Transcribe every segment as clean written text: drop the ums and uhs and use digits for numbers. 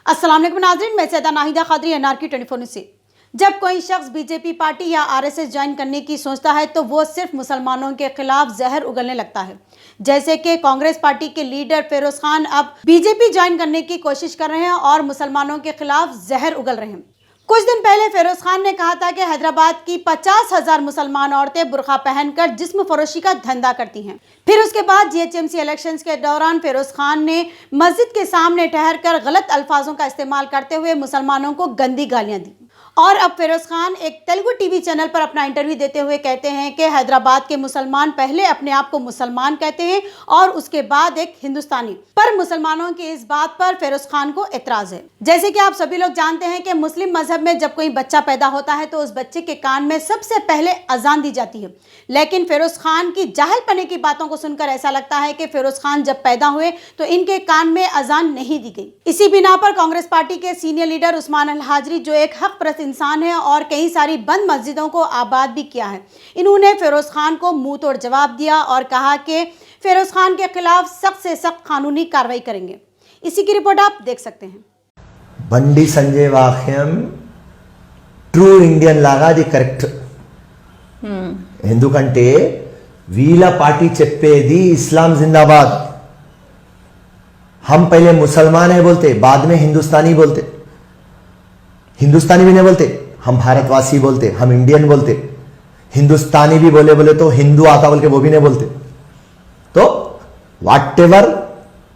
अस्सलाम वालेकुम नाज़रीन, मैं सैदा नाहिदा खादरी एनआरके 24 न्यूज़ से। जब कोई शख्स बीजेपी पार्टी या आरएसएस ज्वाइन करने की सोचता है तो वो सिर्फ मुसलमानों के खिलाफ जहर उगलने लगता है। जैसे कि कांग्रेस पार्टी के लीडर फिरोज खान अब बीजेपी ज्वाइन करने की कोशिश कर रहे हैं और मुसलमानों के खिलाफ जहर उगल रहे हैं। कुछ दिन पहले फिरोज खान ने कहा था कि हैदराबाद की 50,000 मुसलमान औरतें बुर्का पहनकर जिस्म फरोशी का धंधा करती हैं। फिर उसके बाद जीएचएमसी इलेक्शंस के दौरान फिरोज खान ने मस्जिद के सामने ठहरकर गलत अल्फाजों का इस्तेमाल करते हुए मुसलमानों को गंदी गालियां दी। और अब फिरोज खान एक तेलुगु टीवी चैनल पर अपना इंटरव्यू देते हुए कहते हैं कि हैदराबाद के मुसलमान पहले अपने आप को मुसलमान कहते हैं और उसके बाद एक हिंदुस्तानी। पर मुसलमानों की इस बात पर फिरोज खान को एतराज है। जैसे कि आप सभी लोग जानते हैं कि मुस्लिम मजहब में जब कोई बच्चा पैदा होता है तो उस बच्चे के कान में सबसे पहले अजान दी जाती है, लेकिन फिरोज खान की जाहिलपने की बातों को सुनकर ऐसा लगता है कि फिरोज खान जब पैदा हुए तो इनके कान में अजान नहीं दी गई। इसी बिना पर कांग्रेस पार्टी के सीनियर लीडर उस्मान अल हाजरी, जो एक हक परस्त इंसान है और कई सारी बंद मस्जिदों को आबाद भी किया है, इन्होंने फिरोज खान को मुंह तोड़ जवाब दिया और कहा कि फिरोज खान के खिलाफ सख्त से सख्त कानूनी कार्रवाई करेंगे। इसी की रिपोर्ट आप देख सकते हैं। బండి సంజయ్ వాక్యం ట్రూ ఇండియన్ లాగా అది కరెక్ట్. ఎందుకంటే వీళ్ళ పార్టీ చెప్పేది इस्लाम जिंदाबाद. हम पहले मुसलमान है बोलते, बाद में हिंदुस्तानी बोलते. हिंदुस्तानी भी नहीं बोलते, हम भारतवासी बोलते, हम इंडियन बोलते. हिंदुस्तानी भी बोले तो हिंदू आता बोल के वो भी नहीं बोलते. तो వాట్ ఎవర్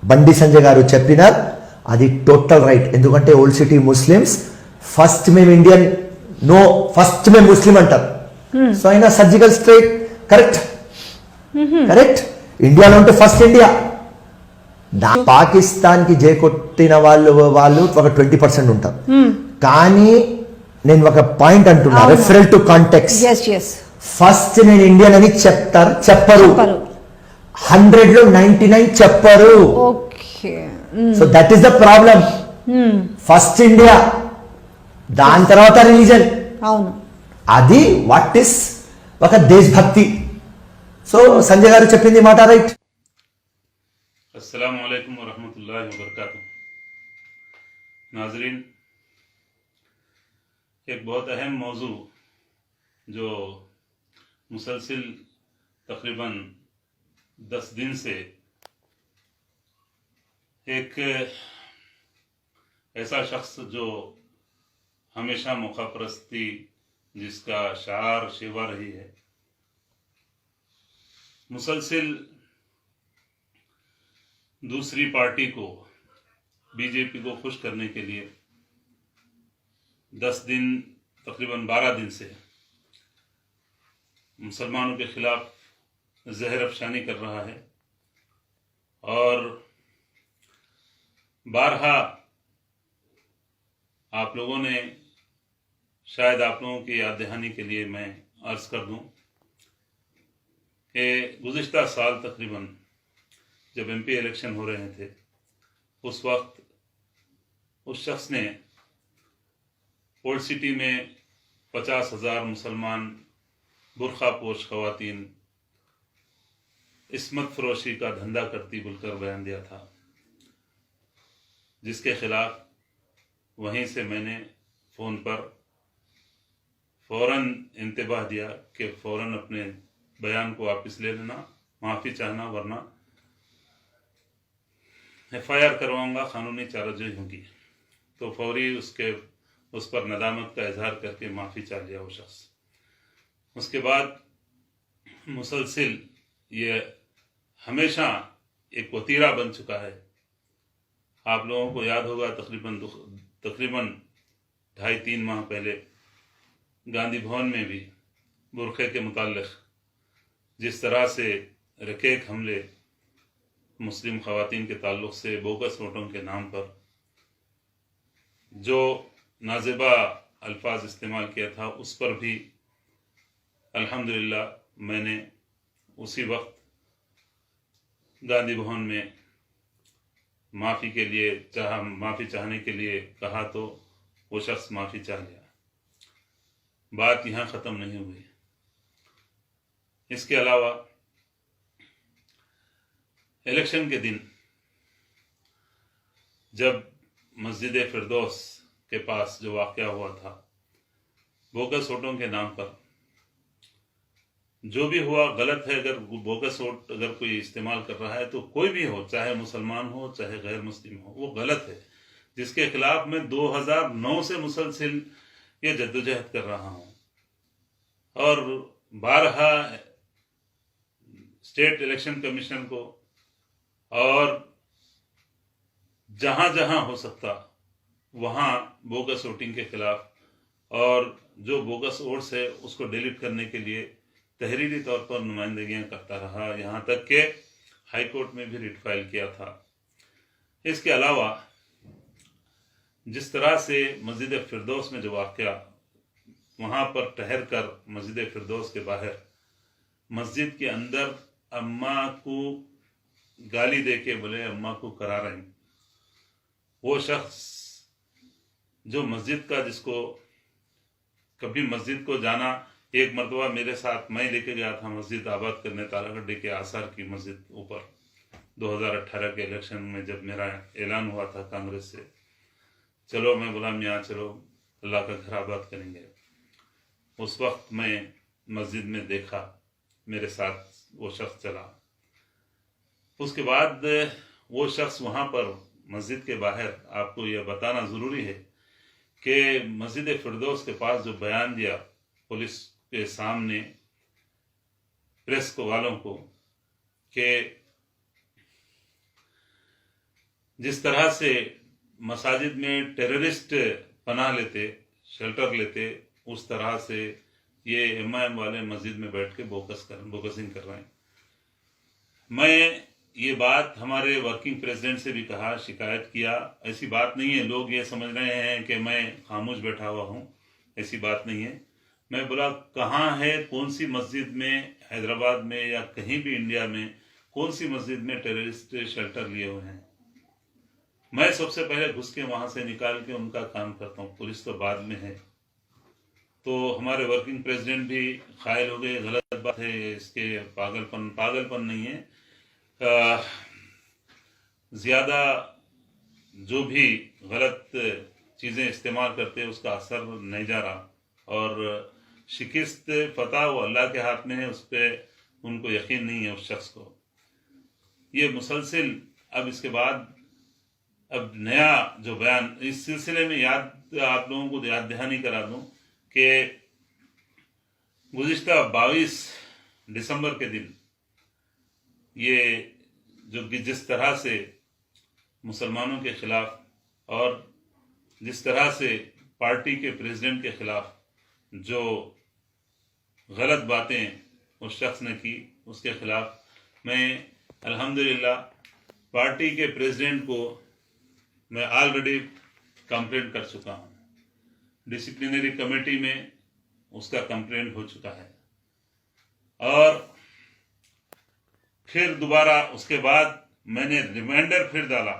బండి సంజయ్ గారు చెప్పినారు అది టోటల్ రైట్. ఎందుకంటే ఓల్డ్ సిటీ ముస్లిమ్స్ ఫస్ట్ మేము ఇండియన్, నో ఫస్ట్ మేము ముస్లిం అంటారు. సో అయినా సర్జికల్ స్ట్రైక్ కరెక్ట్ కరెక్ట్. ఇండియాలో ఉంటే ఫస్ట్ ఇండియా. పాకిస్తాన్ కి జై కొట్టిన వాళ్ళు ఒక 20% ఉంటారు. కానీ నేను ఒక పాయింట్ అంటున్నా, రెఫరల్ టు కాంటెక్స్ట్. ఫస్ట్ నేను ఇండియన్ అని చెప్పరు. 100 లో 99 చెప్పరు. So that is the problem. First India, దాని తర్వాత రిలీజన్. అది వాట్ ఇస్ ఒక దేశభక్తి. సో సంజయ్ గారు చెప్పింది మాట రైట్. अस्सलाम वालेकुम वरहमतुल्लाहि वबरकातुह। नाजरीन, एक बहुत अहम मौजू जो मुसलसिल तकरीबन 10 दिन से एक ऐसा शख्स जो हमेशा मौकापरस्ती जिसका शार शिवा रही है, मुसलसिल दूसरी पार्टी को, बीजेपी को खुश करने के लिए 10 दिन, तकरीबन 12 दिन से मुसलमानों के खिलाफ जहर अफशानी कर रहा है। और बारहा आप लोगों ने, शायद आप लोगों की याद दहानी के लिए मैं अर्ज कर दूं कि गुज़िश्ता साल तकरीबन जब एमपी इलेक्शन हो रहे थे, उस वक्त उस शख्स ने ओल्ड सिटी में 50,000 मुसलमान बुर्खा पोश खवातीन इस्मत फरोशी का धंधा करती बोलकर बयान दिया था, जिसके खिलाफ वहीं से मैंने फ़ोन पर फ़ौरन इंतबाह दिया कि फ़ौरन अपने बयान को वापस ले लेना, माफ़ी चाहना, वरना FIR करवाऊंगा, कानूनी चाराजोई होगी। तो फौरी उस पर नदामत का इजहार करके माफ़ी चाह लिया वो शख्स। उसके बाद मुसलसिल ये हमेशा एक वतीरा बन चुका है। आप लोगों को याद होगा तकरीबन 2.5-3 माह पहले गांधी भवन में भी बुरखे के मुताल्लिक़ जिस तरह से रकेक हमले मुस्लिम खवातीन के ताल्लुक़ से बोगस वोटों के नाम पर जो नाज़िबा अल्फाज इस्तेमाल किया था, उस पर भी अल्हम्दुलिल्लाह मैंने उसी वक्त गांधी भवन में माफ़ी के लिए माफ़ी चाहने के लिए कहा, तो वो शख्स माफ़ी चाह लिया। बात यहाँ ख़त्म नहीं हुई। इसके अलावा इलेक्शन के दिन जब मस्जिद फिरदौस के पास जो वाक़या हुआ था, बोगस वोटों के नाम पर जो भी हुआ गलत है। अगर बोगस वोट अगर कोई इस्तेमाल कर रहा है तो कोई भी हो, चाहे मुसलमान हो चाहे गैर मुस्लिम हो, वो गलत है, जिसके खिलाफ मैं 2009 से मुसलसिल ये जद्दोजहद कर रहा हूं और बारहा स्टेट इलेक्शन कमीशन को और जहां जहां हो सकता वहां बोगस वोटिंग के खिलाफ और जो बोगस वोट्स है उसको डिलीट करने के लिए तहरीरी तौर पर नुमाइंदगियां करता रहा, यहां तक के हाई कोर्ट में भी रिट फाइल किया था। इसके अलावा जिस तरह से मस्जिद फिरदौस में जो वाक़या, वहां पर ठहर कर मस्जिद फिरदौस के बाहर मस्जिद के अंदर अम्मा को गाली देके बोले अम्मा को करा रही, वो शख्स जो मस्जिद का, जिसको कभी मस्जिद को जाना, एक मरतबा मेरे साथ मैं लेके गया था मस्जिद आबाद करने, तारागढ़ के आसार की मस्जिद ऊपर 2018 के इलेक्शन में जब मेरा ऐलान हुआ था कांग्रेस से, चलो मैं बोला मियाँ चलो अल्लाह का घर आबाद करेंगे। उस वक्त मैं मस्जिद में देखा, मेरे साथ वो शख्स चला। उसके बाद वो शख्स वहाँ पर मस्जिद के बाहर, आपको यह बताना ज़रूरी है कि मस्जिद फिरदौस के पास जो बयान दिया पुलिस के सामने प्रेस को वालों को, कि जिस तरह से मसाजिद में टेररिस्ट पनाह लेते, शेल्टर लेते, उस तरह से ये एमआईएम वाले मस्जिद में बैठ के बोकसिंग कर रहे हैं। मैं ये बात हमारे वर्किंग प्रेसिडेंट से भी कहा, शिकायत किया। ऐसी बात नहीं है, लोग ये समझ रहे हैं कि मैं खामोश बैठा हुआ हूँ, ऐसी बात नहीं है। मैं बोला कहाँ है, कौन सी मस्जिद में, हैदराबाद में या कहीं भी इंडिया में कौन सी मस्जिद में टेररिस्ट शेल्टर लिए हुए हैं। मैं सबसे पहले घुस के वहां से निकाल के उनका काम करता हूँ, पुलिस तो बाद में है। तो हमारे वर्किंग प्रेसिडेंट भी खायल हो गए, गलत बात है, इसके पागलपन नहीं है, ज्यादा जो भी गलत चीजें इस्तेमाल करते हैं उसका असर नहीं जा रहा, और शिकस्त फतह वो अल्लाह के हाथ में है, उस पर उनको यकीन नहीं है उस शख्स को। ये मुसलसिल अब इसके बाद अब नया जो बयान, इस सिलसिले में याद आप लोगों को याद दहानी करा दूं कि गुज़िश्ता 22 दिसंबर के दिन ये जो जिस तरह से मुसलमानों के खिलाफ और जिस तरह से पार्टी के प्रेसिडेंट के खिलाफ जो गलत बातें उस शख्स ने की, उसके खिलाफ मैं अल्हम्दुलिल्लाह पार्टी के प्रेसिडेंट को मैं ऑलरेडी कंप्लेंट कर चुका हूँ, डिसिप्लिनरी कमेटी में उसका कंप्लेंट हो चुका है। और फिर दोबारा उसके बाद मैंने रिमाइंडर फिर डाला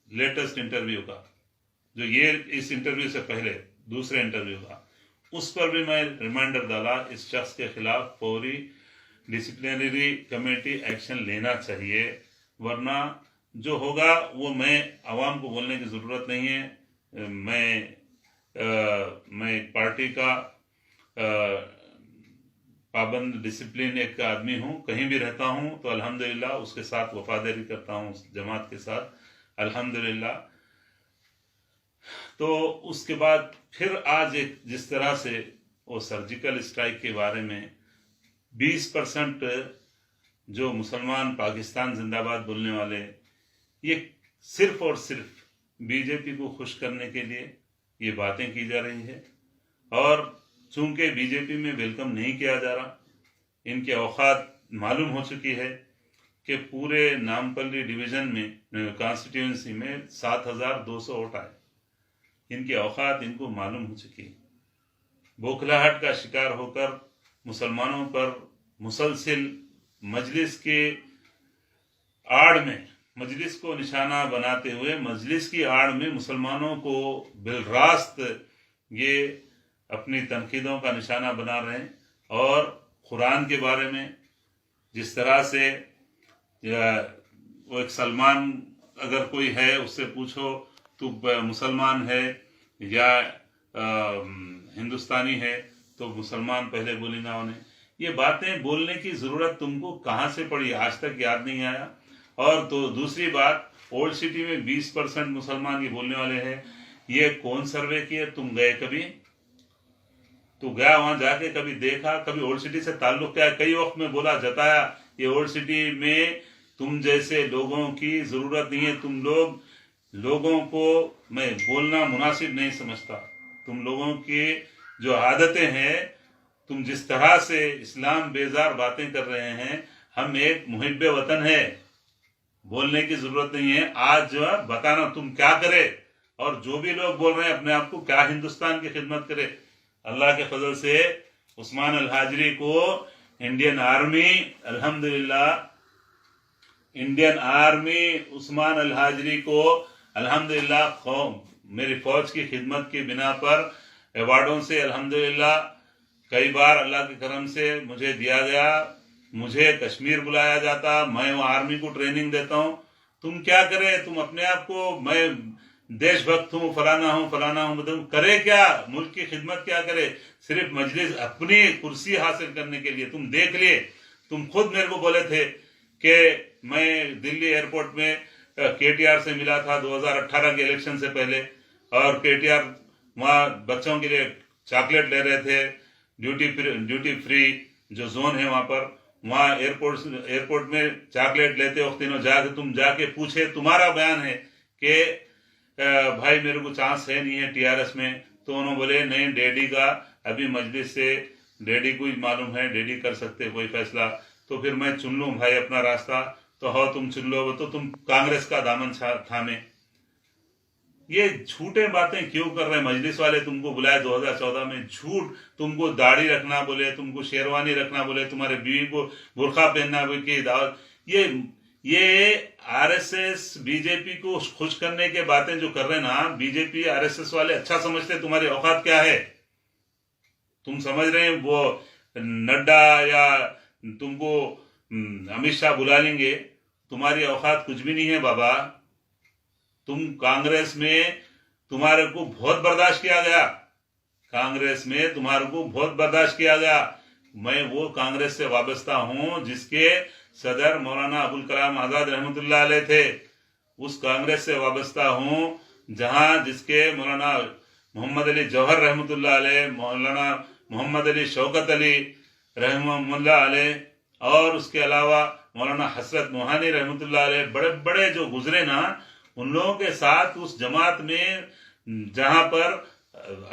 लेटेस्ट इंटरव्यू का, जो ये इस इंटरव्यू से पहले दूसरे इंटरव्यू का, उस पर भी मैं रिमाइंडर डाला, इस शख्स के खिलाफ फौरी डिसिप्लिनरी कमेटी एक्शन लेना चाहिए, वरना जो होगा वो मैं आवाम को बोलने की ज़रूरत नहीं है। मैं एक पार्टी का पाबंद डिसिप्लिन एक आदमी हूँ, कहीं भी रहता हूँ तो अल्हम्दुलिल्लाह उसके साथ वफादारी करता हूँ, उस जमात के साथ अल्हम्दुलिल्लाह। तो उसके बाद फिर आज एक जिस तरह से वो सर्जिकल स्ट्राइक के बारे में 20% जो मुसलमान पाकिस्तान जिंदाबाद बोलने वाले, ये सिर्फ और सिर्फ बीजेपी को खुश करने के लिए ये बातें की जा रही है, और चूंकि बीजेपी में वेलकम नहीं किया जा रहा, इनके औकात मालूम हो चुकी है कि पूरे नामपल्ली डिवीजन में कॉन्स्टिट्यूंसी में 7,200 वोट आए, इनके औकात इनको मालूम हो चुकी है। बौखलाहट का शिकार होकर मुसलमानों पर मुसलसिल मजलिस के आड़ में, मजलिस को निशाना बनाते हुए मजलिस की आड़ में मुसलमानों को बिलरास्त ये अपनी तनकीदों का निशाना बना रहे हैं। और कुरान के बारे में जिस तरह से वो एक सलमान अगर कोई है उससे पूछो, तू मुसलमान है या हिंदुस्तानी है, तो मुसलमान पहले बोलेगा उन्हें। ये बातें बोलने की जरूरत तुमको कहाँ से पड़ी, आज तक याद नहीं आया। और तो दूसरी बात, ओल्ड सिटी में 20% मुसलमान ही बोलने वाले हैं। ये कौन सर्वे किए? तुम गए कभी? तू गया वहां जाके कभी देखा? कभी ओल्ड सिटी से ताल्लुक क्या है? कई वक्त में बोला जताया, ये ओल्ड सिटी में तुम जैसे लोगों की जरूरत नहीं है। तुम लोगों को मैं बोलना मुनासिब नहीं समझता। तुम लोगों की जो आदतें हैं, तुम जिस तरह से इस्लाम बेजार बातें कर रहे हैं, हम एक मुहिब्बे वतन है, बोलने की जरूरत नहीं है। आज बताना तुम क्या करे, और जो भी लोग बोल रहे हैं अपने आप को क्या हिंदुस्तान की खिदमत करे। अल्लाह के फजल से उस्मान अल हाजरी को इंडियन आर्मी, अल्हम्दुलिल्लाह, इंडियन आर्मी उस्मान अल हाजरी को अल्हम्दुलिल्लाह मेरी फौज की खिदमत की बिना पर अवार्डों से अल्हम्दुलिल्लाह कई बार अल्लाह के करम से मुझे दिया गया। मुझे कश्मीर बुलाया जाता, मैं वो आर्मी को ट्रेनिंग देता हूँ। तुम क्या करे? तुम अपने आप को मैं देशभक्त हूँ, फलाना हूँ, मतलब करे क्या? मुल्क की खिदमत क्या करे? सिर्फ मजलिस, अपनी कुर्सी हासिल करने के लिए। तुम देख लिए, तुम खुद मेरे को बोले थे कि मैं दिल्ली एयरपोर्ट में केटीआर से मिला था 2018 के इलेक्शन से पहले, और केटीआर वहाँ बच्चों के लिए चॉकलेट ले रहे थे, ड्यूटी फ्री जो जोन है वहां पर, वहां एयरपोर्ट में चॉकलेट लेते वक्त तीनों तुम जाके पूछे, तुम्हारा बयान है कि भाई मेरे को चांस है नहीं है टीआरएस में, तो उन्होंने बोले नहीं, डैडी का अभी मजलिस से डैडी को ही मालूम है, डैडी कर सकते कोई फैसला, तो फिर मैं चुन लूं भाई अपना रास्ता। तो हो तुम चुन लो, तो तुम कांग्रेस का दामन थामे। ये झूठे बातें क्यों कर रहे हैं? मजलिस वाले तुमको बुलाए 2014 में, झूठ, तुमको दाढ़ी रखना बोले, तुमको शेरवानी रखना बोले, तुम्हारे बीवी को बुर्खा पहनना की दावत। ये आरएसएस बीजेपी को खुश करने के बातें जो कर रहे हैं ना, बीजेपी आरएसएस वाले अच्छा समझते तुम्हारी औकात क्या है। तुम समझ रहे हैं वो नड्डा या तुमको अमित शाह बुला लेंगे, तुम्हारी औकात कुछ भी नहीं है बाबा। तुम कांग्रेस में तुम्हारे को बहुत बर्दाश्त किया गया, कांग्रेस में तुम्हारे को बहुत बर्दाश्त किया गया। मैं वो कांग्रेस से वाबस्ता हूं जिसके सदर मौलाना अबुल कलाम आजाद रहमतुल्लाह अलैह थे। उस कांग्रेस से वाबस्ता हूं जहां जिसके मौलाना मोहम्मद अली जौहर रहमतुल्लाह अलैह, मौलाना मोहम्मद अली शौकत अली रहमतुल्लाह अलैह, और उसके अलावा मौलाना हसरत मोहानी रहमतुल्लाह अलैह, बड़े बड़े जो गुजरे ना, उन लोगों के साथ उस जमात में जहां पर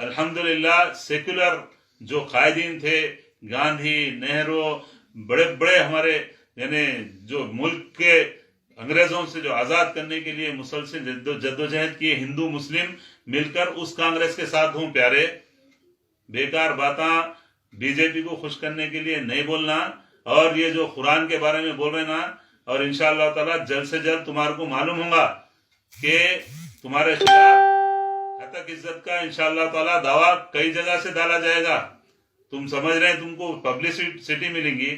अल्हम्दुलिल्लाह सेक्युलर जो कायदीन थे, गांधी, नेहरू, बड़े बड़े हमारे यानी जो मुल्क के अंग्रेजों से जो आजाद करने के लिए मुसलसल जद्दोजहद किए हिंदू मुस्लिम मिलकर, उस कांग्रेस के साथ हूं प्यारे। बेकार बातें बीजेपी को खुश करने के लिए नहीं बोलना। और ये जो कुरान के बारे में बोल रहे ना, और इंशाअल्लाह ताला जल्द से जल्द तुम्हारे को मालूम होगा कि तुम्हारे खिलाफ हतक इज्जत का इंशाअल्लाह ताला दावा कई जगह से डाला जाएगा। तुम समझ रहे हैं तुमको पब्लिसिटी मिलेंगी,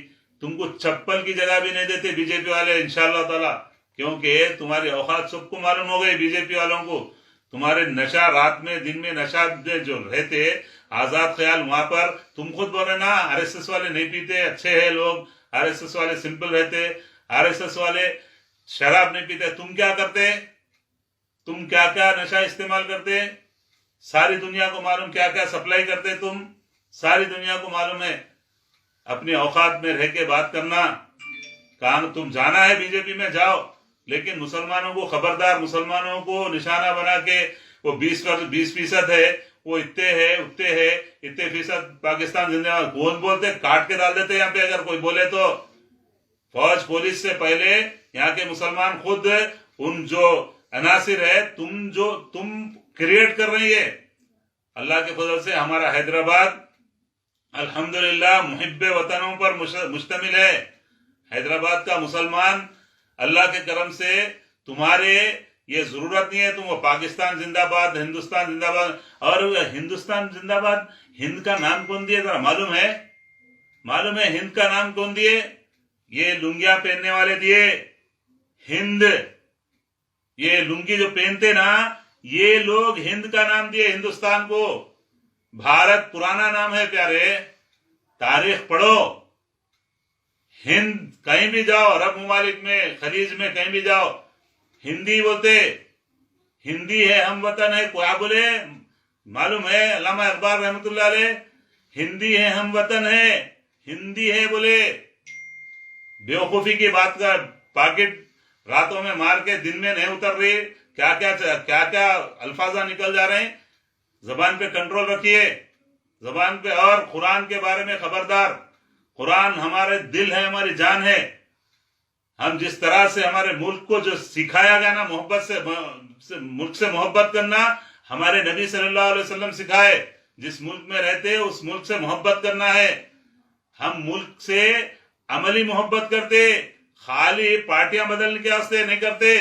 तुमको चप्पल की जगह भी नहीं देते बीजेपी वाले इंशाअल्लाह ताला, क्योंकि तुम्हारी औकात सबको मालूम हो गई बीजेपी वालों को। तुम्हारे नशा रात में दिन में नशा जो रहते आजाद ख्याल, वहां पर तुम खुद बोल रहे ना आरएसएस वाले नहीं पीते, अच्छे हैं लोग, आरएसएस वाले सिंपल रहते, आरएसएस वाले शराब नहीं पीते। तुम क्या करते? तुम क्या क्या नशा इस्तेमाल करते? सारी दुनिया को मालूम क्या क्या सप्लाई करते तुम, सारी दुनिया को मालूम है। अपनी औकात में रह के बात करना। कहाँ तुम जाना है बीजेपी में जाओ, लेकिन मुसलमानों को खबरदार, मुसलमानों को निशाना बना के वो 20% है, वो इतने है उतने है, इतने फीसद पाकिस्तान जिंदाबाद कौन बोलते, काट के डाल देते यहाँ पे अगर कोई बोले तो। फौज पुलिस से पहले यहाँ के मुसलमान खुद उन जो अनासिर है तुम क्रिएट कर रही है। अल्लाह के फजल से हमारा हैदराबाद अल्हम्दुलिल्लाह मुहिब्बे वतनों पर मुश्तमिल है। हैदराबाद का मुसलमान अल्लाह के करम से तुम्हारे ये जरूरत नहीं है, तुम पाकिस्तान जिंदाबाद, हिंदुस्तान जिंदाबाद। और हिंदुस्तान जिंदाबाद हिंद का नाम कौन दिए जरा मालूम है? मालूम है हिंद का नाम कौन दिए? ये लुंगिया पहनने वाले दिए हिंद। ये लुंगी जो पहनते ना, ये लोग हिंद का नाम दिए हिंदुस्तान को। भारत पुराना नाम है प्यारे, तारीख पढ़ो। हिंद कहीं भी जाओ, अरब ममालिक में, खलीज में, कहीं भी जाओ, हिंदी बोलते। हिंदी है हम वतन है, क्या बोले मालूम है? अल्लामा इकबाल रहमतुल्लाह अलैह, हिंदी है हम वतन है, हिंदी है बोले। बेवकूफी की बात का पॉकेट रातों में मार के दिन में नहीं उतर रही। क्या क्या अल्फाजा निकल जा रहे हैं। जबान पे कंट्रोल रखिए, जबान पे। और कुरान के बारे में खबरदार, कुरान हमारे दिल है, हमारी जान है। हम जिस तरह से हमारे मुल्क को जो सिखाया गया ना, मोहब्बत से मुल्क से मोहब्बत करना, हमारे नबी सल्लल्लाहु अलैहि वसल्लम सिखाए। जिस मुल्क में रहते हैं उस मुल्क से मोहब्बत करना है। हम मुल्क से अमली मोहब्बत करते, खाली पार्टियां बदलने के वास्ते नहीं करते।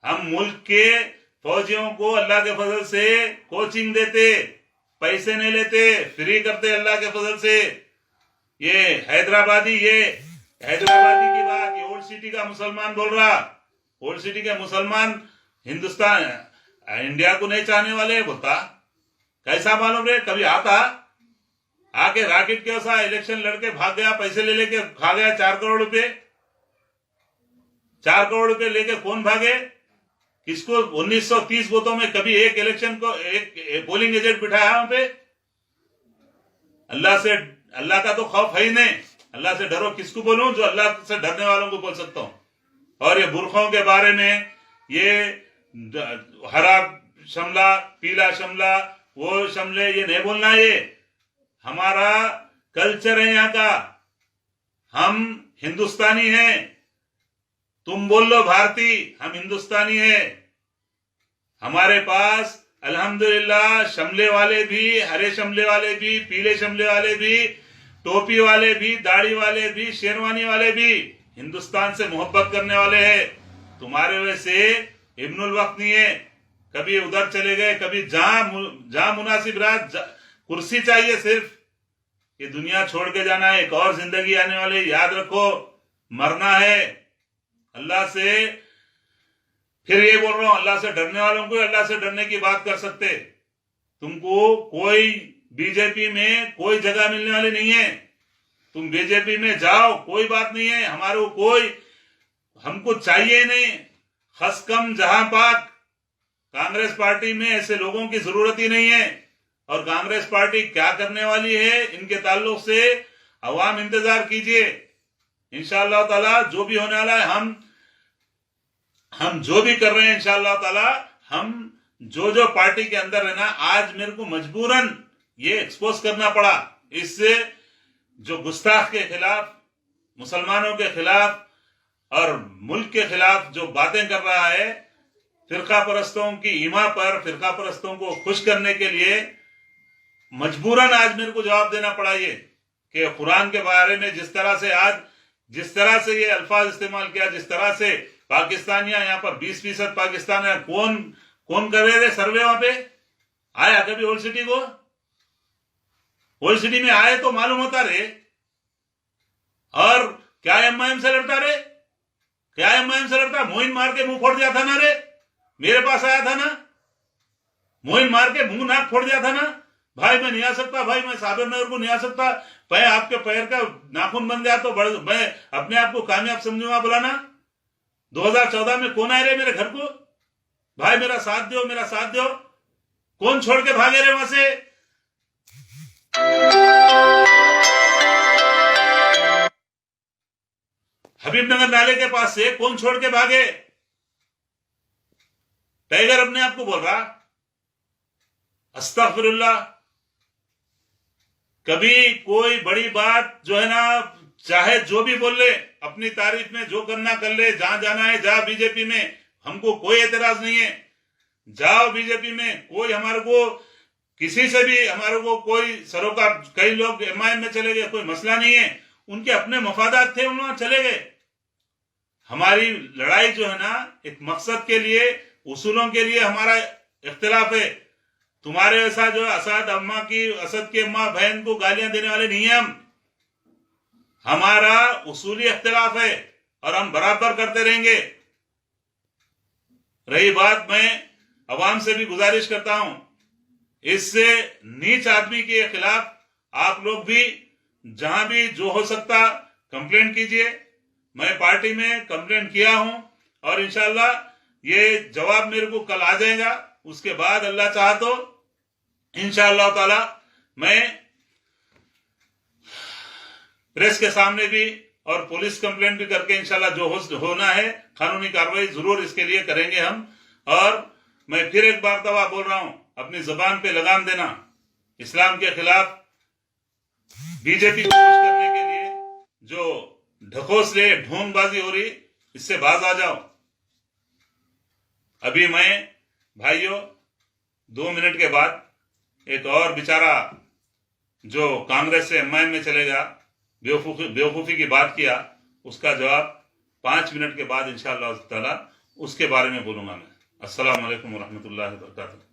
हम मुल्क के फौजियों को अल्लाह के फजल से कोचिंग देते, पैसे नहीं लेते, फ्री करते अल्लाह के फजल से। ये हैदराबादी की बात, ये ओल्ड सिटी का मुसलमान बोल रहा। ओल्ड सिटी के मुसलमान हिंदुस्तान इंडिया को नहीं चाहने वाले बोलता। कैसा मालूम रे? कभी आता आके रॉकेट के साथ इलेक्शन लड़के भाग गया, पैसे ले लेके खा गया 4 करोड़ रुपए। 4 करोड़ रुपए लेके कौन भागे? किसको 1930 बूथों में कभी एक इलेक्शन को एक पोलिंग एजेंट बिठाया वहां पे? अल्लाह का तो खौफ है ही नहीं। अल्लाह से डरो किसको बोलूं? जो अल्लाह से डरने वालों को बोल सकता हूं। और ये बुरखों के बारे में, ये हरा शमला, पीला शमला, वो शमले, ये नहीं बोलना। ये हमारा कल्चर है यहाँ का। हम हिंदुस्तानी हैं। तुम बोल लो भारतीय, हम हिंदुस्तानी हैं। हमारे पास अल्हम्दुलिल्लाह शमले वाले भी, हरे शमले वाले भी, पीले शमले वाले भी, टोपी वाले भी, दाढ़ी वाले भी, शेरवानी वाले भी हिंदुस्तान से मोहब्बत करने वाले हैं। तुम्हारे वैसे इब्नुल वक्त नहीं है। कभी उधर चले गए, कभी जहां मुनासिब रात, कुर्सी चाहिए सिर्फ। ये दुनिया छोड़ के जाना है, एक और जिंदगी आने वाली, याद रखो, मरना है। अल्लाह से, फिर ये बोल रहा हूं, अल्लाह से डरने वालों को अल्लाह से डरने की बात कर सकते। तुमको कोई बीजेपी में कोई जगह मिलने वाली नहीं है। तुम बीजेपी में जाओ, कोई बात नहीं है। हमारे कोई, हमको चाहिए नहीं। खस कम जहां पाक। कांग्रेस पार्टी में ऐसे लोगों की जरूरत ही नहीं है। और कांग्रेस पार्टी क्या करने वाली है इनके ताल्लुक से अवाम इंतजार कीजिए। इंशाअल्लाह ताला जो भी होने वाला है, हम जो भी कर रहे हैं इंशाअल्लाह ताला, हम जो पार्टी के अंदर है ना, आज मेरे को मजबूरन ये एक्सपोज करना पड़ा। इससे जो गुस्ताख के खिलाफ, मुसलमानों के खिलाफ और मुल्क के खिलाफ जो बातें कर रहा है, फिरका परस्तों की ईमा पर, फिरका परस्तों को खुश करने के लिए मजबूरन आज मेरे को जवाब देना पड़ा। ये कि कुरान के बारे में जिस तरह से ये अल्फाज इस्तेमाल किया, जिस तरह से पाकिस्तानियां यहाँ पर 20% पाकिस्तान है, कौन कर रहे थे सर्वे? वहां पे आया कभी ओल्ड सिटी को? ओल्ड सिटी में आए तो मालूम होता रे। और क्या एमआईएम से लड़ता रे? क्या एमआईएम से लड़ता? मोइन मार के मुंह फोड़ दिया था ना रे। मेरे पास आया था ना, मोइन मार के मुंह नाक फोड़ दिया था ना। भाई मैं नहीं आ सकता, भाई मैं साबर नगर को नहीं आ सकता, आपके पैर का नाखून बन गया तो मैं अपने आप को कामयाब समझूंगा। बुलाना 2014 में कौन आए रे मेरे घर को? भाई मेरा साथ दो, मेरा साथ दो। कौन छोड़ के भागे रे वहां से? हबीबनगर नाले के पास से कौन छोड़ के भागे? टाइगर अपने आप को बोल रहा। अस्तगफिरुल्लाह। कभी कोई बड़ी बात जो है ना, चाहे जो भी बोल ले, अपनी तारीफ में जो करना कर ले, जहां जाना है जा। बीजेपी में हमको कोई एतराज नहीं है, जाओ बीजेपी में। कोई हमारे को, किसी से भी हमारे को कोई सरोकार, कई लोग एमआईएम में चले गए, कोई मसला नहीं है। उनके अपने मफादात थे, उन्होंने चले गए। हमारी लड़ाई जो है ना, एक मकसद के लिए, उसूलों के लिए हमारा इख्तिलाफ है। तुम्हारे वैसा जो असद की अम्मा बहन को गालियां देने वाले नहीं है हम। हमारा उसूली इख्तिलाफ है और हम बराबर करते रहेंगे। रही बात, मैं अवाम से भी गुजारिश करता हूं, इससे नीच आदमी के खिलाफ आप लोग भी जहां भी जो हो सकता कंप्लेंट कीजिए। मैं पार्टी में कंप्लेंट किया हूं और इंशाल्लाह ये जवाब मेरे को कल आ जाएगा। उसके बाद अल्लाह चाहा तो इंशाअल्लाह ताला मैं प्रेस के सामने भी और पुलिस कंप्लेंट भी करके इंशाल्लाह जो होना है कानूनी कार्रवाई जरूर इसके लिए करेंगे हम। और मैं फिर एक बार दवा बोल रहा हूं, अपनी जुबान पे लगाम देना। इस्लाम के खिलाफ बीजेपी को खुश करने के लिए जो ढकोसले ढोंगबाजी हो रही, इससे बाज आ जाओ। अभी मैं भाइयों 2 मिनट के बाद एक और बेचारा जो कांग्रेस से एमआईएम में चलेगा, बेवकूफी की बात किया, उसका जवाब 5 मिनट के बाद इंशाअल्लाह ताला उसके बारे में बोलूंगा मैं। अस्सलाम वालेकुम वरहमतुल्लाहि वबरकातुहू।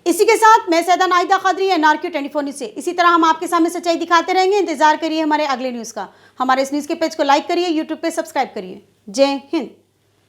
इसी के साथ मैं सैदा नाहिदा खादरी, एनआरके 24 न्यूज़ से। इसी तरह हम आपके सामने सच्चाई दिखाते रहेंगे। इंतजार करिए हमारे अगले न्यूज़ का। हमारे इस न्यूज़ के पेज को लाइक करिए, यूट्यूब पे सब्सक्राइब करिए। जय हिंद।